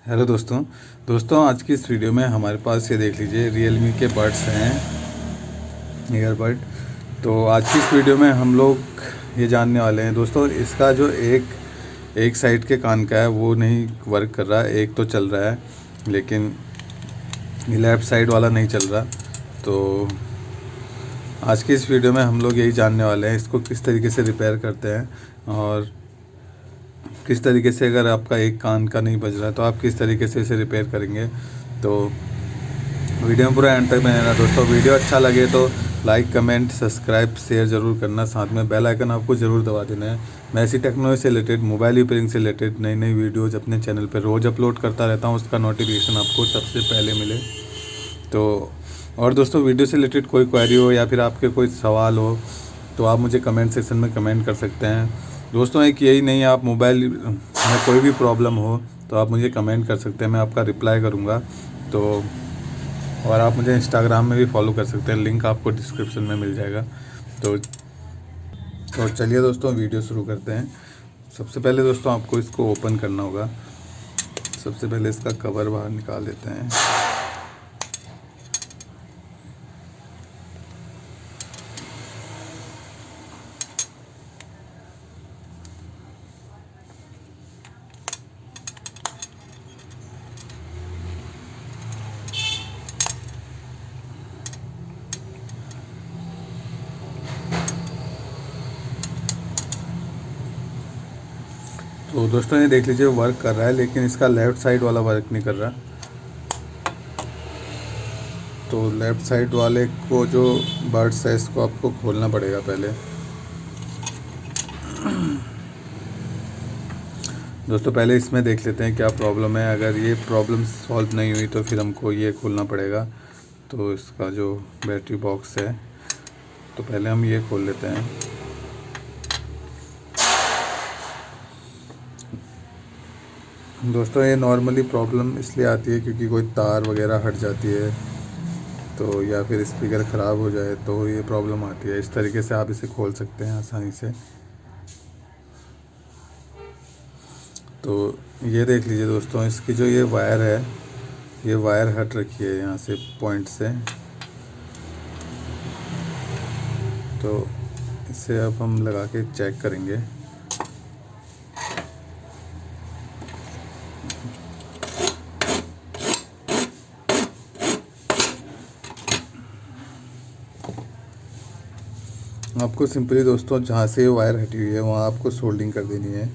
Hello दोस्तों। आज की इस वीडियो में हमारे पास ये देख लीजिए Realme के बड्स हैं, ईयरबड। तो आज की इस वीडियो में हम लोग ये जानने वाले हैं दोस्तों, इसका जो एक साइड के कान का है वो नहीं वर्क कर रहा है, एक तो चल रहा है लेकिन लेफ़्ट साइड वाला नहीं चल रहा। तो आज की इस वीडियो में हम लोग यही जानने वाले हैं इसको किस तरीके से रिपेयर करते हैं और किस तरीके से, अगर आपका एक कान का नहीं बज रहा है तो आप किस तरीके से इसे रिपेयर करेंगे। तो वीडियो में पूरा एंड तक बने रहना दोस्तों। वीडियो अच्छा लगे तो लाइक, कमेंट, सब्सक्राइब, शेयर ज़रूर करना, साथ में बेल आइकन आपको ज़रूर दबा देना है। मैं ऐसी टेक्नोलॉजी से रिलेटेड, मोबाइल रिपेयरिंग से रिलेटेड नई नई वीडियोज़ अपने चैनल पर रोज़ अपलोड करता रहता हूँ, उसका नोटिफिकेशन आपको सबसे पहले मिले। तो और दोस्तों, वीडियो से रिलेटेड कोई क्वेरी हो या फिर आपके कोई सवाल हो तो आप मुझे कमेंट सेक्शन में कमेंट कर सकते हैं दोस्तों। एक यही नहीं, आप मोबाइल में कोई भी प्रॉब्लम हो तो आप मुझे कमेंट कर सकते हैं, मैं आपका रिप्लाई करूँगा। तो और आप मुझे इंस्टाग्राम में भी फॉलो कर सकते हैं, लिंक आपको डिस्क्रिप्शन में मिल जाएगा। तो चलिए दोस्तों, वीडियो शुरू करते हैं। सबसे पहले दोस्तों आपको इसको ओपन करना होगा। सबसे पहले इसका कवर बाहर निकाल देते हैं। तो दोस्तों ये देख लीजिए वर्क कर रहा है, लेकिन इसका लेफ़्ट साइड वाला वर्क नहीं कर रहा। तो लेफ़्ट साइड वाले को जो बड्स है इसको आपको खोलना पड़ेगा पहले। दोस्तों पहले इसमें देख लेते हैं क्या प्रॉब्लम है। अगर ये प्रॉब्लम सॉल्व नहीं हुई तो फिर हमको ये खोलना पड़ेगा। तो इसका जो बैटरी बॉक्स है, तो पहले हम ये खोल लेते हैं। दोस्तों ये नॉर्मली प्रॉब्लम इसलिए आती है क्योंकि कोई तार वगैरह हट जाती है तो, या फिर स्पीकर ख़राब हो जाए तो ये प्रॉब्लम आती है। इस तरीके से आप इसे खोल सकते हैं आसानी से। तो ये देख लीजिए दोस्तों, इसकी जो ये वायर है, ये वायर हट रखी है यहाँ से पॉइंट से। तो इसे अब हम लगा के चेक करेंगे। आपको सिंपली दोस्तों जहाँ से ये वायर हटी हुई है वहाँ आपको सोल्डिंग कर देनी है।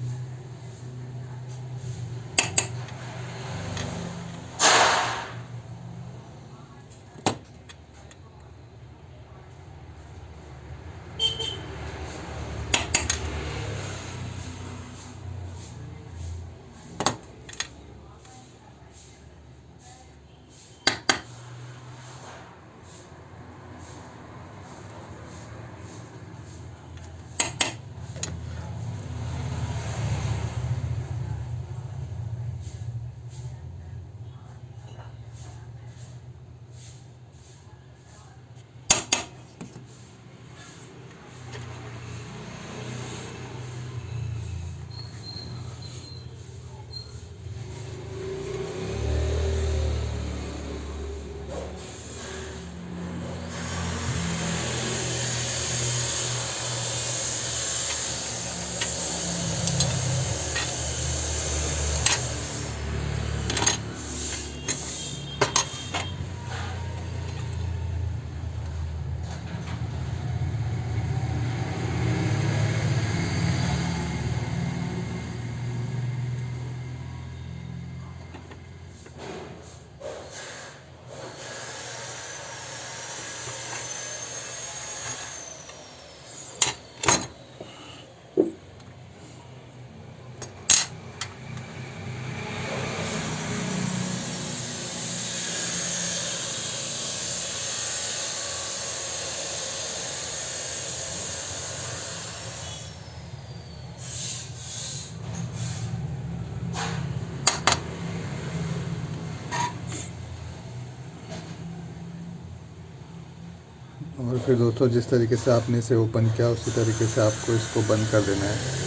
और फिर दोस्तों जिस तरीके से आपने इसे ओपन किया उसी तरीके से आपको इसको बंद कर देना है।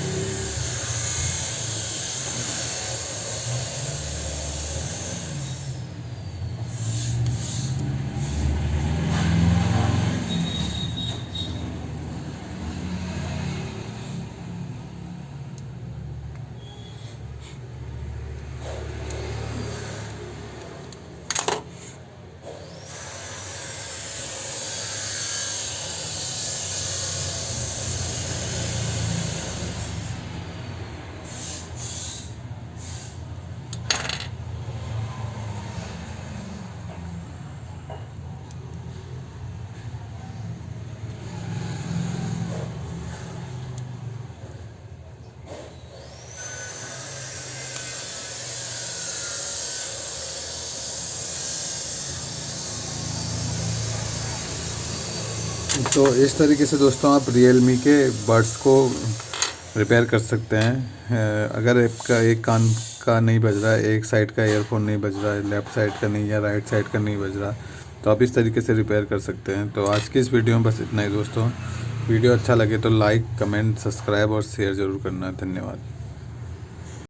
तो इस तरीके से दोस्तों आप रियलमी के बड्स को रिपेयर कर सकते हैं। अगर आपका एक कान का नहीं बज रहा है, एक साइड का ईयरफोन नहीं बज रहा है, लेफ़्ट साइड का नहीं या राइट साइड का नहीं बज रहा, तो आप इस तरीके से रिपेयर कर सकते हैं। तो आज की इस वीडियो में बस इतना ही दोस्तों। वीडियो अच्छा लगे तो लाइक, कमेंट, सब्सक्राइब और शेयर ज़रूर करना। धन्यवाद।